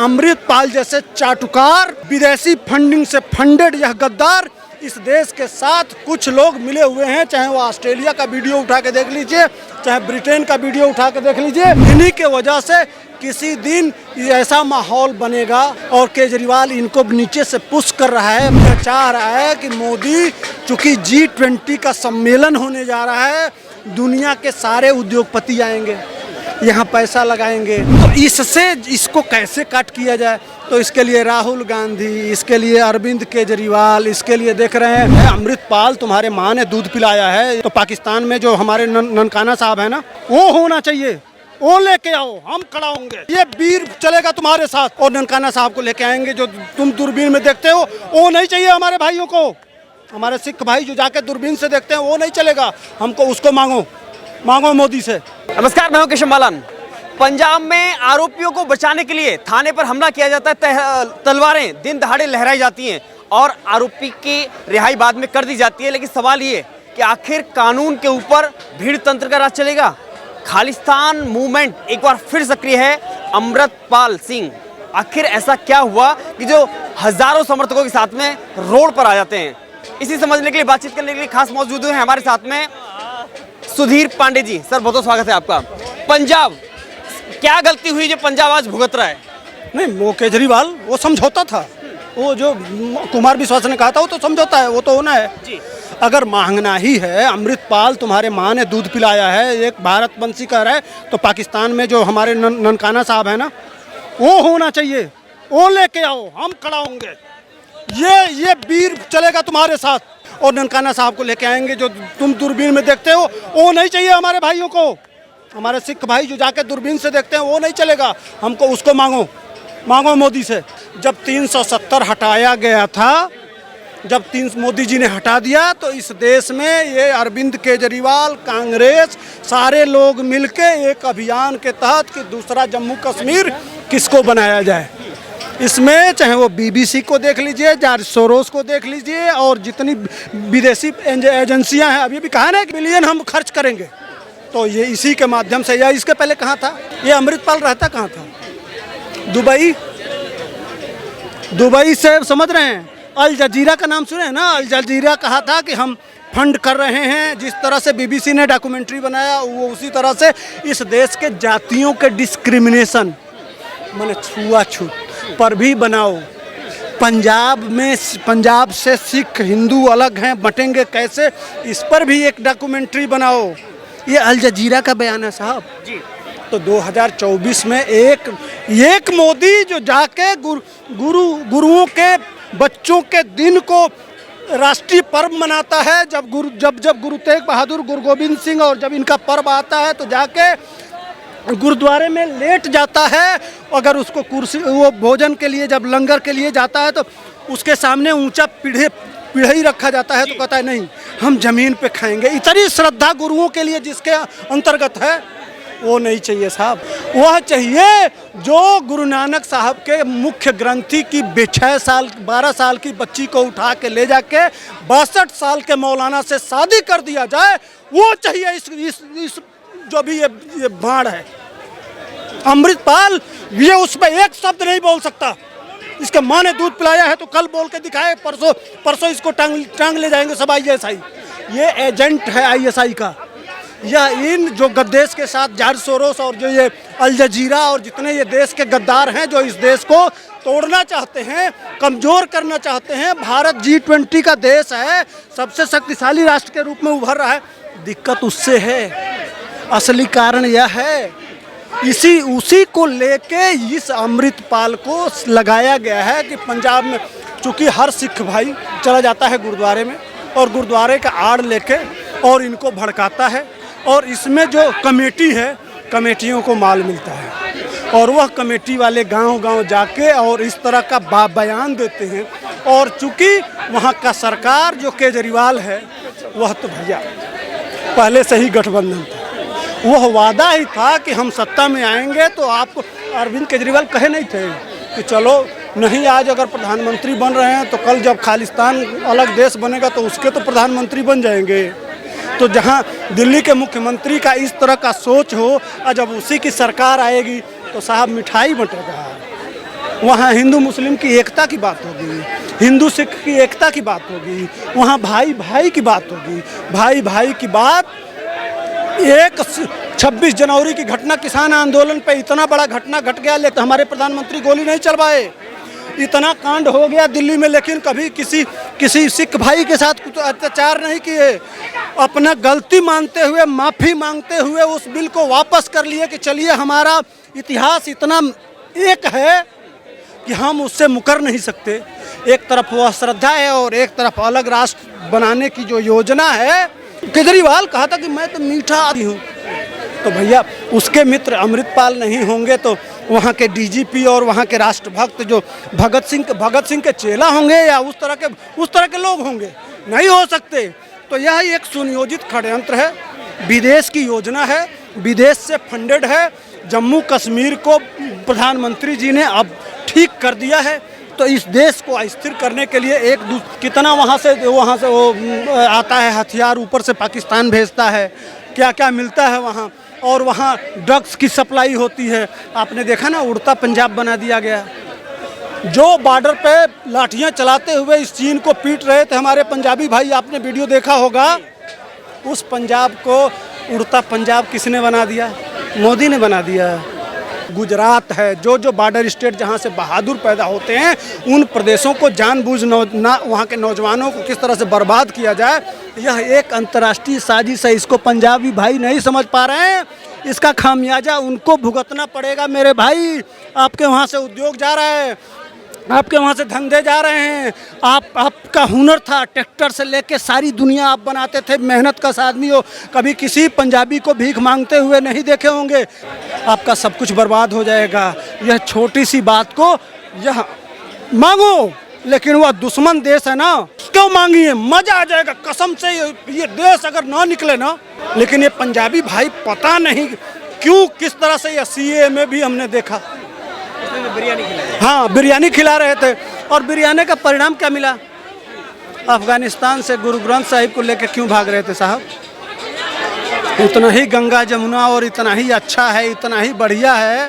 अमृतपाल जैसे चाटुकार, विदेशी फंडिंग से फंडेड यह गद्दार इस देश के साथ कुछ लोग मिले हुए हैं। चाहे वो ऑस्ट्रेलिया का वीडियो उठा के देख लीजिए, चाहे ब्रिटेन का वीडियो उठा के देख लीजिए। इन्हीं के वजह से किसी दिन ऐसा माहौल बनेगा और केजरीवाल इनको नीचे से पुश कर रहा है, चाह रहा है कि मोदी, चूंकि G20 का सम्मेलन होने जा रहा है, दुनिया के सारे उद्योगपति आएंगे, यहाँ पैसा लगाएंगे, तो इससे इसको कैसे कट किया जाए। तो इसके लिए राहुल गांधी, इसके लिए अरविंद केजरीवाल, इसके लिए देख रहे हैं अमृतपाल तुम्हारे माँ ने दूध पिलाया है। तो पाकिस्तान में जो हमारे ननकाना साहब है ना, वो होना चाहिए, वो लेके आओ, हम खड़ा होंगे, ये वीर चलेगा तुम्हारे साथ। और ननकाना साहब को लेके आएंगे जो तुम दूरबीन में देखते हो, वो नहीं चाहिए हमारे भाइयों को। हमारे सिख भाई जो जाके दूरबीन से देखते हैं वो नहीं चलेगा, हमको उसको मांगो मोदी से। नमस्कार, मैं हूं केशव मालन। पंजाब में आरोपियों को बचाने के लिए थाने पर हमला किया जाता है, तलवारें दिन दहाड़े लहराई जाती हैं और आरोपी की रिहाई बाद में कर दी जाती है। लेकिन सवाल ये कि आखिर कानून के ऊपर भीड़ तंत्र का राज चलेगा? खालिस्तान मूवमेंट एक बार फिर सक्रिय है। अमृतपाल सिंह, आखिर ऐसा क्या हुआ कि जो हजारों समर्थकों के साथ में रोड पर आ जाते हैं? इसी समझने के लिए, बातचीत करने के लिए खास मौजूद हैं हमारे साथ में सुधीर पांडे जी। सर, बहुत बहुत स्वागत है आपका। पंजाब, क्या गलती हुई जो पंजाब आज भुगत रहा है? नहीं, वो केजरीवाल वो समझौता था, वो जो कुमार विश्वास ने कहा था वो तो समझौता है, वो तो होना है जी। अगर मांगना ही है, अमृतपाल तुम्हारे माँ ने दूध पिलाया है, एक भारत वंशी कह रहा है, तो पाकिस्तान में जो हमारे ननकाना साहब है ना, वो होना चाहिए, वो लेके आओ, हम खड़ा होंगे, ये वीर चलेगा तुम्हारे साथ। और ननकाना साहब को लेके आएंगे जो तुम दूरबीन में देखते हो, वो नहीं चाहिए हमारे भाइयों को। हमारे सिख भाई जो जाके दूरबीन से देखते हैं वो नहीं चलेगा, हमको उसको मांगो मोदी से। जब 370 हटाया गया था, जब मोदी जी ने हटा दिया, तो इस देश में ये अरविंद केजरीवाल, कांग्रेस, सारे लोग मिलके एक अभियान के तहत कि दूसरा जम्मू कश्मीर किसको बनाया जाए। इसमें चाहे वो BBC को देख लीजिए, जॉर्ज सोरोस को देख लीजिए, और जितनी विदेशी एजेंसियां हैं, अभी भी कहा ना 1 बिलियन हम खर्च करेंगे, तो ये इसी के माध्यम से। या इसके पहले कहाँ था ये अमृतपाल, रहता कहाँ था? दुबई से, समझ रहे हैं? अल जजीरा का नाम सुने हैं ना? अल जजीरा कहा था कि हम फंड कर रहे हैं। जिस तरह से BBC ने डॉक्यूमेंट्री बनाया, वो उसी तरह से इस देश के जातियों के डिस्क्रिमिनेशन, माने छुआछूत पर भी बनाओ। पंजाब से सिख हिंदू अलग हैं, बटेंगे कैसे, इस पर भी एक डॉक्यूमेंट्री बनाओ। ये अल जजीरा का बयान है साहब जी। तो 2024 में एक मोदी जो जाके गुरुओं के बच्चों के दिन को राष्ट्रीय पर्व मनाता है, जब गुरु तेग बहादुर, गुरु गोविंद सिंह, और जब इनका पर्व आता है तो जाके गुरुद्वारे में लेट जाता है। अगर उसको कुर्सी, वो भोजन के लिए जब लंगर के लिए जाता है तो उसके सामने ऊंचा पीढ़ी रखा जाता है, तो कहता है नहीं, हम जमीन पे खाएंगे। इतनी श्रद्धा गुरुओं के लिए जिसके अंतर्गत है, वो नहीं चाहिए साहब। वह चाहिए जो गुरु नानक साहब के मुख्य ग्रंथी की 12 साल की बच्ची को उठा के ले जाके 62 साल के मौलाना से शादी कर दिया जाए, वो चाहिए। इस जो भी ये बाढ़ है, अमृतपाल ये उसमें एक शब्द नहीं बोल सकता। इसके माँ ने दूध पिलाया है तो कल बोल के दिखाए, परसों इसको टांग ले जाएंगे सब ISI। ये एजेंट है ISI का। यह इन जो गद्देश के साथ जॉर्ज सोरोस और जो ये अल जजीरा और जितने ये देश के गद्दार हैं, जो इस देश को तोड़ना चाहते हैं, कमज़ोर करना चाहते हैं। भारत G20 का देश है, सबसे शक्तिशाली राष्ट्र के रूप में उभर रहा है। दिक्कत उससे है, असली कारण यह है, उसी को लेके इस अमृतपाल को लगाया गया है कि पंजाब में चूँकि हर सिख भाई चला जाता है गुरुद्वारे में, और गुरुद्वारे का आड़ लेके और इनको भड़काता है, और इसमें जो कमेटी है, कमेटियों को माल मिलता है, और वह कमेटी वाले गांव-गांव जाके और इस तरह का बयान देते हैं। और चूँकि वहाँ का सरकार जो केजरीवाल है, वह तो भैया पहले से ही गठबंधन था, वह वादा ही था कि हम सत्ता में आएंगे। तो आपको अरविंद केजरीवाल कहे नहीं थे कि चलो नहीं, आज अगर प्रधानमंत्री बन रहे हैं तो कल जब खालिस्तान अलग देश बनेगा तो उसके तो प्रधानमंत्री बन जाएंगे। तो जहां दिल्ली के मुख्यमंत्री का इस तरह का सोच हो और जब उसी की सरकार आएगी तो साहब मिठाई बंटेगा। वहाँ हिंदू मुस्लिम की एकता की बात होगी, हिंदू सिख की एकता की बात होगी, वहाँ भाई भाई की बात होगी, भाई भाई की बात। एक 26 जनवरी की घटना, किसान आंदोलन पे इतना बड़ा घटना घट गया, लेकिन हमारे प्रधानमंत्री गोली नहीं चलवाए। इतना कांड हो गया दिल्ली में, लेकिन कभी किसी सिख भाई के साथ कुछ अत्याचार नहीं किए। अपना गलती मानते हुए, माफ़ी मांगते हुए उस बिल को वापस कर लिए कि चलिए हमारा इतिहास इतना एक है कि हम उससे मुकर नहीं सकते। एक तरफ वह श्रद्धा है और एक तरफ अलग राष्ट्र बनाने की जो योजना है। केजरीवाल कहा था कि मैं तो मीठा आदमी हूँ, तो भैया उसके मित्र अमृतपाल नहीं होंगे तो वहाँ के डीजीपी और वहाँ के राष्ट्रभक्त जो भगत सिंह के चेला होंगे या उस तरह के लोग होंगे? नहीं हो सकते। तो यह एक सुनियोजित षड्यंत्र है, विदेश की योजना है, विदेश से फंडेड है। जम्मू कश्मीर को प्रधानमंत्री जी ने अब ठीक कर दिया है, तो इस देश को अस्थिर करने के लिए कितना वहाँ से वो आता है हथियार, ऊपर से पाकिस्तान भेजता है, क्या क्या मिलता है वहाँ, और वहाँ ड्रग्स की सप्लाई होती है। आपने देखा ना, उड़ता पंजाब बना दिया गया। जो बॉर्डर पे लाठियाँ चलाते हुए इस चीन को पीट रहे थे हमारे पंजाबी भाई, आपने वीडियो देखा होगा। उस पंजाब को उड़ता पंजाब किसने बना दिया? मोदी ने बना दिया। गुजरात है, जो बॉर्डर स्टेट जहाँ से बहादुर पैदा होते हैं, उन प्रदेशों को जानबूझ वहाँ के नौजवानों को किस तरह से बर्बाद किया जाए, यह एक अंतर्राष्ट्रीय साजिश है। इसको पंजाबी भाई नहीं समझ पा रहे हैं। इसका खामियाजा उनको भुगतना पड़ेगा। मेरे भाई, आपके वहाँ से उद्योग जा रहा है, आपके वहाँ से धंधे जा रहे हैं। आपका हुनर था, ट्रैक्टर से लेके सारी दुनिया आप बनाते थे, मेहनत का आदमी हो, कभी किसी पंजाबी को भीख मांगते हुए नहीं देखे होंगे। आपका सब कुछ बर्बाद हो जाएगा। यह छोटी सी बात को यह मांगो, लेकिन वह दुश्मन देश है ना, क्यों मांगिए? मजा आ जाएगा कसम से। ये देश अगर ना निकले ना, लेकिन ये पंजाबी भाई पता नहीं क्यों किस तरह से यह सीए में भी हमने देखा, बिरयानी खिलाया। हाँ, बिरयानी खिला रहे थे, और बिरयानी का परिणाम क्या मिला? अफगानिस्तान से गुरु ग्रंथ साहिब को लेकर क्यों भाग रहे थे साहब? इतना ही गंगा जमुना और इतना ही अच्छा है, इतना ही बढ़िया है।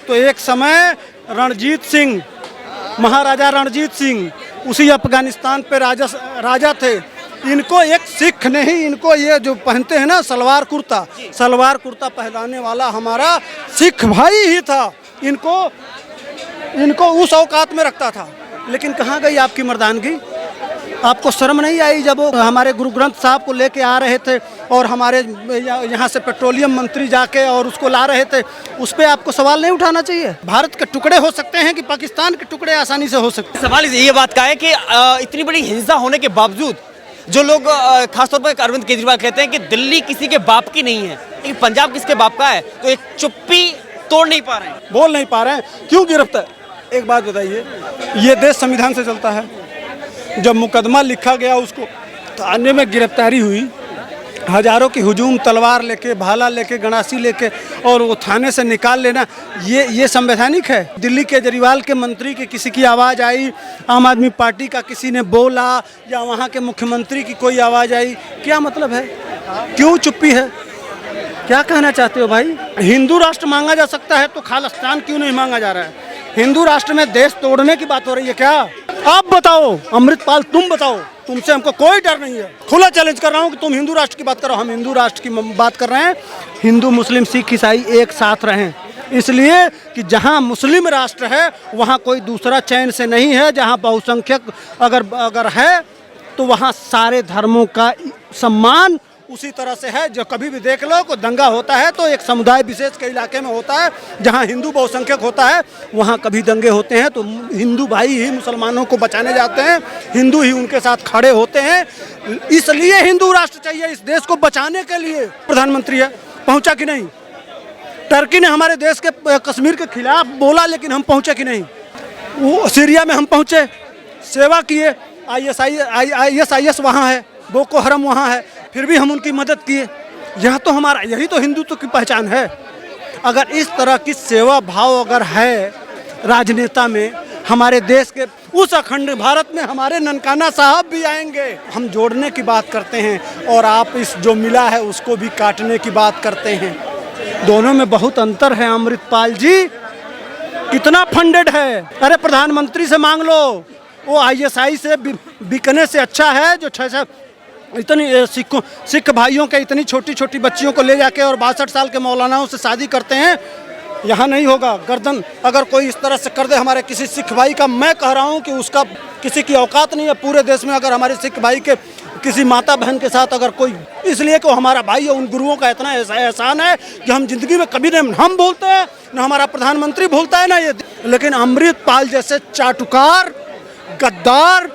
तो एक समय रणजीत सिंह, महाराजा रणजीत सिंह, उसी अफगानिस्तान पे राजा थे। इनको एक सिख नहीं, इनको ये जो पहनते हैं ना सलवार कुर्ता पहनाने वाला हमारा सिख भाई ही था। इनको उस औकात में रखता था। लेकिन कहाँ गई आपकी मर्दानगी? आपको शर्म नहीं आई जब वो हमारे गुरु ग्रंथ साहब को लेके आ रहे थे और हमारे यहाँ से पेट्रोलियम मंत्री जाके और उसको ला रहे थे? उस पर आपको सवाल नहीं उठाना चाहिए? भारत के टुकड़े हो सकते हैं कि पाकिस्तान के टुकड़े आसानी से हो सकते हैं? सवाल ये बात का है कि इतनी बड़ी हिंसा होने के बावजूद जो लोग खासतौर पर अरविंद केजरीवाल कहते हैं कि दिल्ली किसी के बाप की नहीं है, लेकिन पंजाब किसके बाप का है, तो एक चुप्पी तोड़ नहीं पा रहे हैं, बोल नहीं पा रहे हैं। क्यों गिरफ्तार? एक बात बताइए, ये देश संविधान से चलता है। जब मुकदमा लिखा गया, उसको थाने में गिरफ्तारी हुई, हजारों की हुजूम, तलवार लेके, भाला लेके, गणासी लेके, और वो थाने से निकाल लेना, ये संवैधानिक है? दिल्ली केजरीवाल के मंत्री की किसी की आवाज़ आई, आम आदमी पार्टी का किसी ने बोला, या वहाँ के मुख्यमंत्री की कोई आवाज़ आई, क्या मतलब है? क्यों चुप्पी है? क्या कहना चाहते हो भाई? हिंदू राष्ट्र मांगा जा सकता है तो खालिस्तान क्यों नहीं मांगा जा रहा है? हिंदू राष्ट्र में देश तोड़ने की बात हो रही है क्या? आप बताओ, अमृतपाल तुम बताओ। तुमसे हमको कोई डर नहीं है। खुला चैलेंज कर रहा हूँ कि तुम हिंदू राष्ट्र की बात करो। हम हिंदू राष्ट्र की बात कर रहे हैं। हिंदू मुस्लिम सिख ईसाई एक साथ रहें, इसलिए कि जहाँ मुस्लिम राष्ट्र है वहाँ कोई दूसरा चैन से नहीं है। जहाँ बहुसंख्यक अगर है तो वहाँ सारे धर्मों का सम्मान उसी तरह से है। जो कभी भी देख लो, कोई दंगा होता है तो एक समुदाय विशेष के इलाके में होता है। जहाँ हिंदू बहुसंख्यक होता है वहाँ कभी दंगे होते हैं तो हिंदू भाई ही मुसलमानों को बचाने जाते हैं, हिंदू ही उनके साथ खड़े होते हैं। इसलिए हिंदू राष्ट्र चाहिए इस देश को बचाने के लिए। प्रधानमंत्री है, पहुँचा कि नहीं? टर्की ने हमारे देश के कश्मीर के खिलाफ बोला, लेकिन हम पहुँचे कि नहीं? वो सीरिया में हम पहुँचे, सेवा किए। ISIS वहाँ है, बोको हरम वहाँ है, फिर भी हम उनकी मदद किए। यही तो हिंदुत्व की पहचान है। अगर इस तरह की सेवा भाव अगर है राजनेता में, हमारे देश के उस अखंड भारत में हमारे ननकाना साहब भी आएंगे। हम जोड़ने की बात करते हैं और आप इस जो मिला है उसको भी काटने की बात करते हैं। दोनों में बहुत अंतर है अमृतपाल जी। कितना फंडेड है। अरे प्रधानमंत्री से मांग लो, वो आईएसआई से बिकने से अच्छा है जो 6 इतनी सिख भाइयों के इतनी छोटी छोटी बच्चियों को ले जाके और 62 साल के मौलानाओं से शादी करते हैं। यहाँ नहीं होगा। गर्दन अगर कोई इस तरह से कर दे हमारे किसी सिख भाई का, मैं कह रहा हूँ कि उसका किसी की औकात नहीं है पूरे देश में। अगर हमारे सिख भाई के किसी माता बहन के साथ अगर कोई, इसलिए कि हमारा भाई है, उन गुरुओं का इतना एहसान है कि हम जिंदगी में कभी नहीं हम भूलते हैं, न हमारा प्रधानमंत्री भूलता है ना ये। लेकिन अमृतपाल जैसे चाटुकार, गद्दार,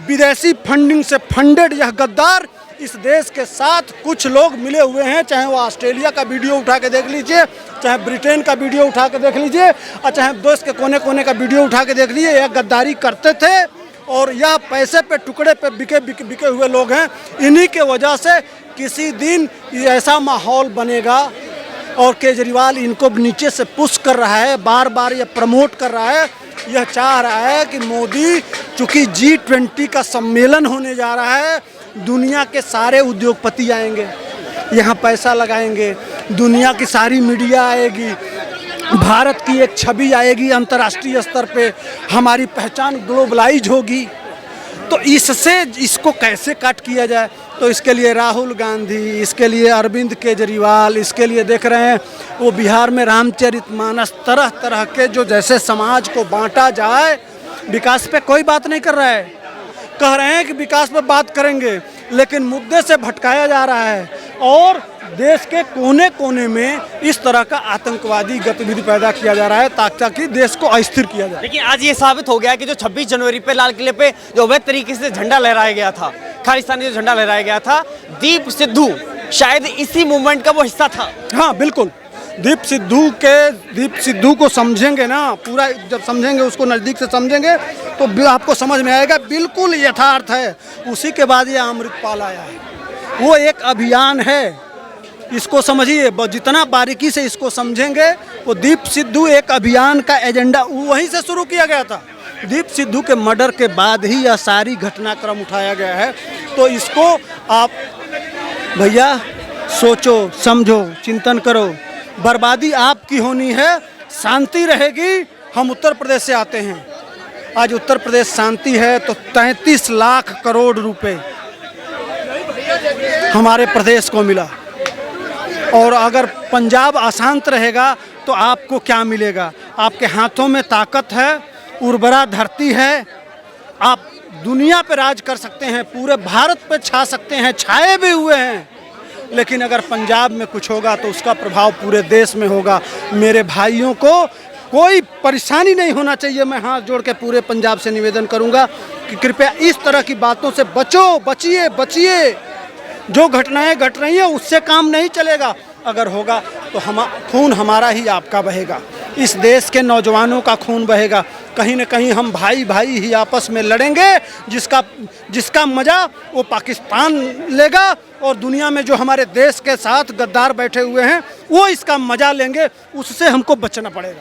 विदेशी फंडिंग से फंडेड यह गद्दार इस देश के साथ कुछ लोग मिले हुए हैं। चाहे वो ऑस्ट्रेलिया का वीडियो उठा के देख लीजिए, चाहे ब्रिटेन का वीडियो उठा के देख लीजिए, और चाहे देश के कोने कोने का वीडियो उठा के देख लीजिए, यह गद्दारी करते थे और यह पैसे पे टुकड़े पे बिके हुए लोग हैं। इन्हीं के वजह से किसी दिन ऐसा माहौल बनेगा और केजरीवाल इनको नीचे से पुश कर रहा है, बार बार ये प्रमोट कर रहा है। यह चाह रहा है कि मोदी, चूंकि G20 का सम्मेलन होने जा रहा है, दुनिया के सारे उद्योगपति आएंगे, यहाँ पैसा लगाएंगे, दुनिया की सारी मीडिया आएगी, भारत की एक छवि आएगी अंतर्राष्ट्रीय स्तर पे, हमारी पहचान ग्लोबलाइज होगी। तो इससे इसको कैसे काट किया जाए, तो इसके लिए राहुल गांधी, इसके लिए अरविंद केजरीवाल, इसके लिए देख रहे हैं वो बिहार में रामचरितमानस, तरह तरह के जो जैसे समाज को बांटा जाए। विकास पे कोई बात नहीं कर रहा है, कह रहे हैं कि विकास पे बात करेंगे, लेकिन मुद्दे से भटकाया जा रहा है और देश के कोने कोने में इस तरह का आतंकवादी गतिविधि पैदा किया जा रहा है ताकि देश को अस्थिर किया जाए। लेकिन आज ये साबित हो गया है कि जो 26 जनवरी पे लाल किले पे जो अवैध तरीके से झंडा लहराया गया था, खालिस्तानी जो झंडा लहराया गया था, दीप सिद्धू शायद इसी मूवमेंट का वो हिस्सा था। हाँ बिल्कुल, दीप सिद्धू को समझेंगे ना, पूरा जब समझेंगे, उसको नज़दीक से समझेंगे तो आपको समझ में आएगा, बिल्कुल यथार्थ है। उसी के बाद ये अमृतपाल आया है, वो एक अभियान है, इसको समझिए। जितना बारीकी से इसको समझेंगे, वो दीप सिद्धू एक अभियान का एजेंडा वहीं से शुरू किया गया था। दीप सिद्धू के मर्डर के बाद ही यह सारी घटनाक्रम उठाया गया है। तो इसको आप भैया सोचो, समझो, चिंतन करो। बर्बादी आपकी होनी है, शांति रहेगी। हम उत्तर प्रदेश से आते हैं, आज उत्तर प्रदेश शांति है तो 33 लाख करोड़ रुपए हमारे प्रदेश को मिला। और अगर पंजाब अशांत रहेगा तो आपको क्या मिलेगा? आपके हाथों में ताकत है, उर्वरा धरती है, आप दुनिया पे राज कर सकते हैं, पूरे भारत पे छा सकते हैं, छाए भी हुए हैं। लेकिन अगर पंजाब में कुछ होगा तो उसका प्रभाव पूरे देश में होगा। मेरे भाइयों को कोई परेशानी नहीं होना चाहिए। मैं हाथ जोड़ के पूरे पंजाब से निवेदन करूंगा कि कृपया इस तरह की बातों से बचिए। जो घटनाएं घट रही हैं उससे काम नहीं चलेगा। अगर होगा तो खून हमारा ही आपका बहेगा, इस देश के नौजवानों का खून बहेगा। कहीं न कहीं हम भाई ही आपस में लड़ेंगे, जिसका मज़ा वो पाकिस्तान लेगा और दुनिया में जो हमारे देश के साथ गद्दार बैठे हुए हैं वो इसका मज़ा लेंगे। उससे हमको बचना पड़ेगा।